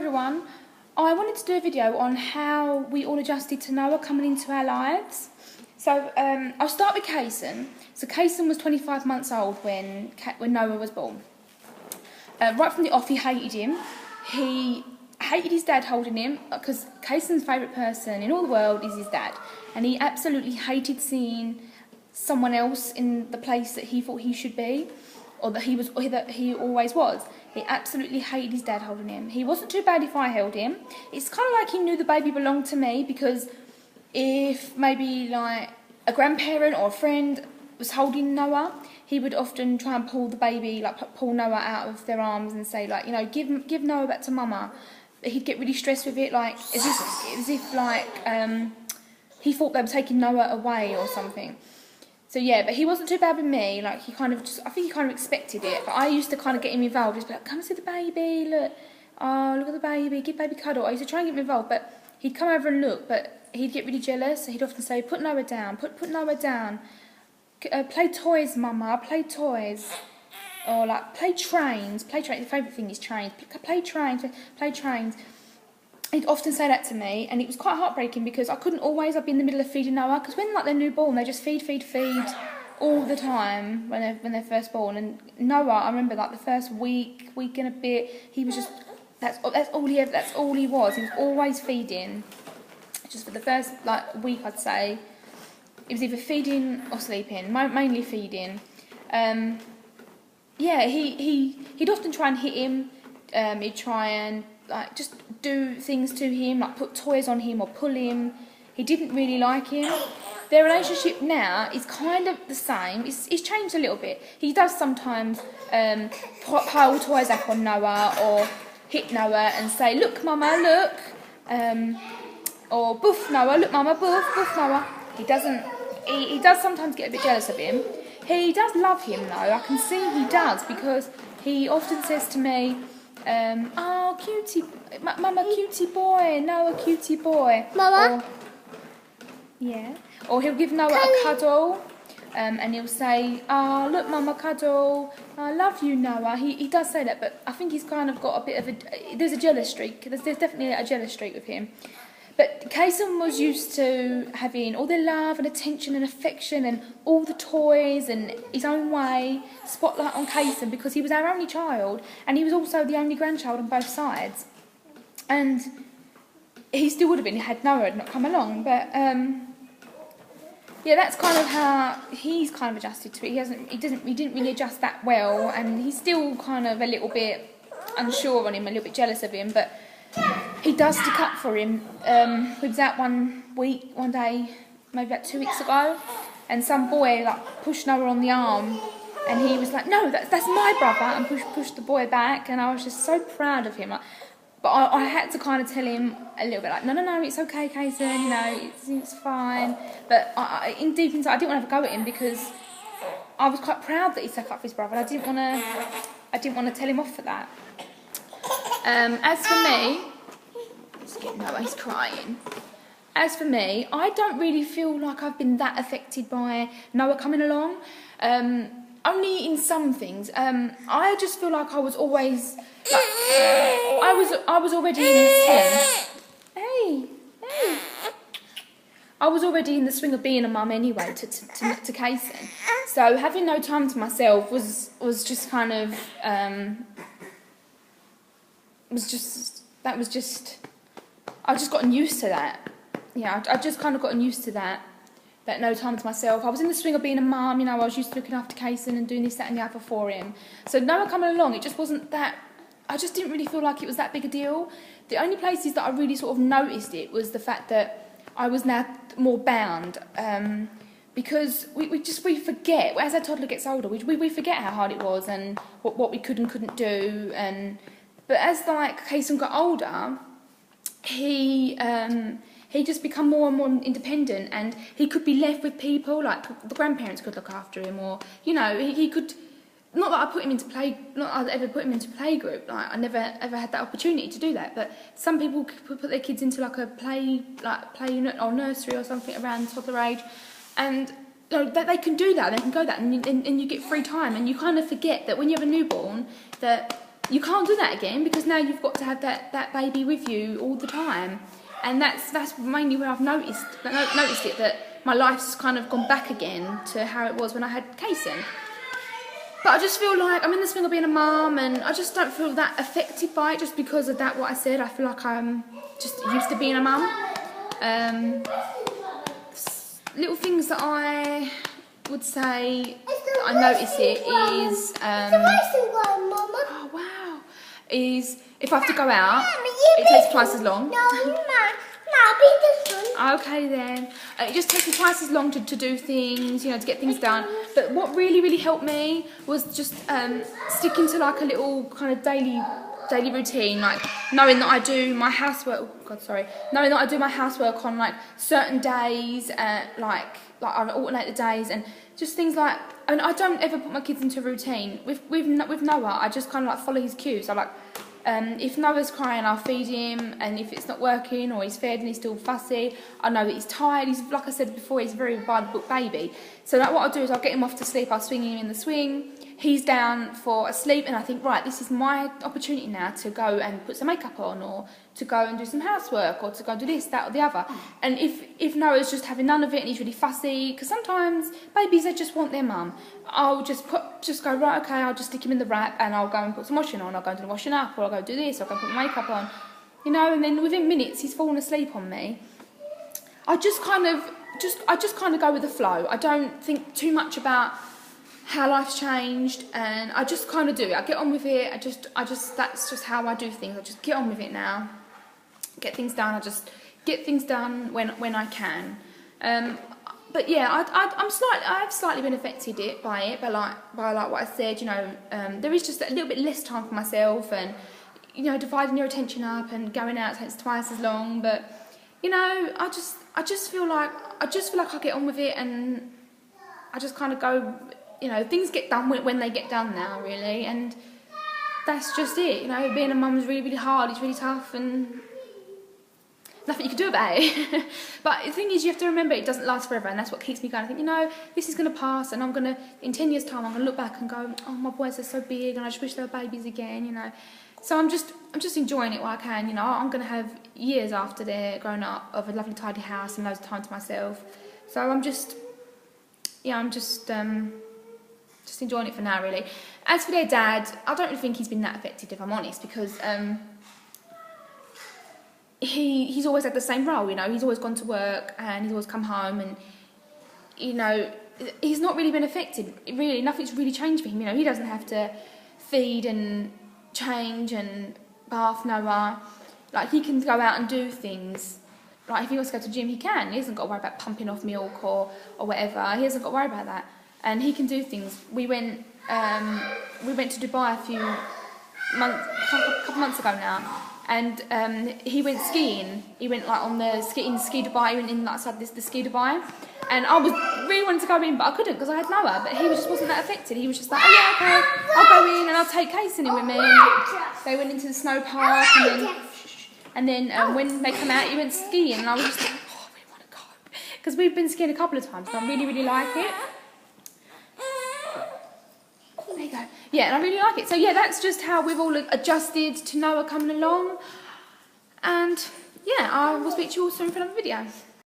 everyone. I wanted to do a video on how we all adjusted to Noah coming into our lives. So I'll start with Kaysen. So Kaysen was 25 months old when Noah was born. Right from the off, he hated him. He hated his dad holding him because Kaysen's favourite person in all the world is his dad, and he absolutely hated seeing someone else in the place that he thought he should be, or that he always was. He absolutely hated his dad holding him. He wasn't too bad if I held him. It's kind of like he knew the baby belonged to me, because if maybe like a grandparent or a friend was holding Noah, he would often try and pull the baby, like pull Noah out of their arms and say, like, you know, give Noah back to mama. But he'd get really stressed with it, like as if he thought they were taking Noah away or something. So yeah, but he wasn't too bad with me. Like he kind of just, I think he kind of expected it. But I used to kind of get him involved. Just be like, come see the baby, look. Oh, look at the baby, give baby a cuddle. I used to try and get him involved, but he'd come over and look, but he'd get really jealous. So he'd often say, put Noah down, put Noah down. Play toys, mama, play toys. Or like, play trains. Play trains, the favourite thing is trains. Play trains, play trains. He'd often say that to me, and it was quite heartbreaking because I couldn't always, I'd be in the middle of feeding Noah, because when like they're newborn, they just feed all the time when they're first born. And Noah, I remember like the first week and a bit, he was just, that's all he was. He was always feeding. Just for the first like week, I'd say, it was either feeding or sleeping, mainly feeding. Yeah, he'd often try and hit him. He'd try and like just do things to him, like put toys on him or pull him. He didn't really like him. Their relationship now is kind of the same. It's changed a little bit. He does sometimes pile toys up on Noah or hit Noah and say, look mama, look. Or boof Noah, look mama, boof Noah. He does sometimes get a bit jealous of him. He does love him though, I can see he does, because he often says to me, oh, cutie, mama, cutie boy, Noah, cutie boy. Mama? Yeah. Or he'll give Noah a cuddle, and he'll say, oh, look, mama, cuddle, I love you, Noah. He does say that, but I think he's kind of got a bit of there's a jealous streak. There's definitely a jealous streak with him. But Kaysen was used to having all the love and attention and affection and all the toys and his own way, spotlight on Kaysen, because he was our only child, and he was also the only grandchild on both sides. And he still would have been had Noah had not come along. But yeah, that's kind of how he's kind of adjusted to it. He didn't really adjust that well, and he's still kind of a little bit unsure on him, a little bit jealous of him, but he does stick up for him. We was out one day, maybe about 2 weeks ago, and some boy like pushed Noah on the arm, and he was like, "No, that's my brother," and pushed the boy back, and I was just so proud of him. But I had to kind of tell him a little bit like, "No, it's okay, Kaysen, you know, it's fine." But in deep inside, I didn't want to have a go at him because I was quite proud that he stuck up for his brother, and I didn't want to tell him off for that. As for me, let's get Noah, he's crying. As for me, I don't really feel like I've been that affected by Noah coming along. Only in some things. I just feel like I was always, like, I was already in the swing. Hey. I was already in the swing of being a mum anyway to Kaysen. So having no time to myself was just kind of I've just gotten used to that. Yeah, I just kind of gotten used to that no time to myself. I was in the swing of being a mum, you know, I was used to looking after Kaysen and doing this, that and the other for him. So Noah coming along, it just wasn't that, I just didn't really feel like it was that big a deal. The only places that I really sort of noticed it was the fact that I was now more bound, because we forget, as our toddler gets older, we forget how hard it was and what we could and couldn't do. But as like Kaysen got older, he just become more and more independent, and he could be left with people, like the grandparents could look after him, or, you know, he could, not that I put him into not that I ever put him into playgroup, like I never ever had that opportunity to do that, but some people could put their kids into like a play unit or nursery or something around toddler age, and you know, they can do that, they can go that, and you get free time, and you kind of forget that when you have a newborn, that you can't do that again, because now you've got to have that baby with you all the time. And that's mainly where I've noticed it, that my life's kind of gone back again to how it was when I had Kaysen. But I just feel like I'm in the swing of being a mum, and I just don't feel that affected by it just because of that, what I said. I feel like I'm just used to being a mum. Little things that I would say that I notice it is, oh wow, is if I have to go out, it takes twice as long. Okay then, it just takes me twice as long to do things, you know, to get things done. But what really helped me was just sticking to like a little kind of daily routine, like knowing that I do my housework. Oh God, sorry. Knowing that I do my housework on like certain days, like I alternate the days, and just things like. I mean, I don't ever put my kids into a routine. With Noah, I just kind of like follow his cues. So like, if Noah's crying, I'll feed him, and if it's not working or he's fed and he's still fussy, I know that he's tired. He's, like I said before, he's a very by the book baby. So like, what I'll do is I'll get him off to sleep. I'll swing him in the swing. He's down for a sleep, and I think, right, this is my opportunity now to go and put some makeup on, or to go and do some housework, or to go do this, that, or the other. And if Noah's just having none of it and he's really fussy, because sometimes babies, they just want their mum, I'll just go, right, okay, I'll just stick him in the wrap, and I'll go and put some washing on. I'll go and do the washing up, or I'll go do this, or I'll go and put makeup on, you know. And then within minutes, he's fallen asleep on me. I just kind of go with the flow. I don't think too much about how life's changed, and I just kind of do it. I get on with it. That's just how I do things. I just get on with it now. Get things done. I just get things done when I can. But yeah, I've slightly been affected by it, by like what I said. You know, there is just a little bit less time for myself, and you know, dividing your attention up and going out takes twice as long. But you know, I just feel like I get on with it, and I just kind of go. You know, things get done when they get done now, really, and that's just it. You know, being a mum is really hard. It's really tough, and nothing you can do about it. But the thing is, you have to remember it doesn't last forever, and that's what keeps me going. I think, you know, this is going to pass, and in 10 years' time, I'm going to look back and go, oh, my boys are so big, and I just wish they were babies again, you know. So I'm just enjoying it while I can, you know. I'm going to have years after they're grown up of a lovely, tidy house and loads of time to myself. So I'm just enjoying it for now, really. As for their dad, I don't really think he's been that affected, if I'm honest, because he's always had the same role, you know. He's always gone to work, and he's always come home, and, you know, he's not really been affected. Really, nothing's really changed for him, you know. He doesn't have to feed and change and bath Noah. Like, he can go out and do things. Like, if he wants to go to the gym, he can. He hasn't got to worry about pumping off milk or whatever. He hasn't got to worry about that. And he can do things. We went to Dubai a couple months ago now, and he went skiing. He went like on the ski Dubai. He went in outside the ski Dubai, and I was really wanting to go in, but I couldn't because I had Noah. But he just wasn't that affected. He was just like, oh yeah, okay, I'll go in and I'll take Kaysen in with me. And they went into the snow park, and then when they come out, he went skiing, and I was just like, oh, I really want to go, because we've been skiing a couple of times, and I really like it. There you go. Yeah, and I really like it. So yeah, that's just how we've all adjusted to Noah coming along. And yeah, I will speak to you all soon for another video.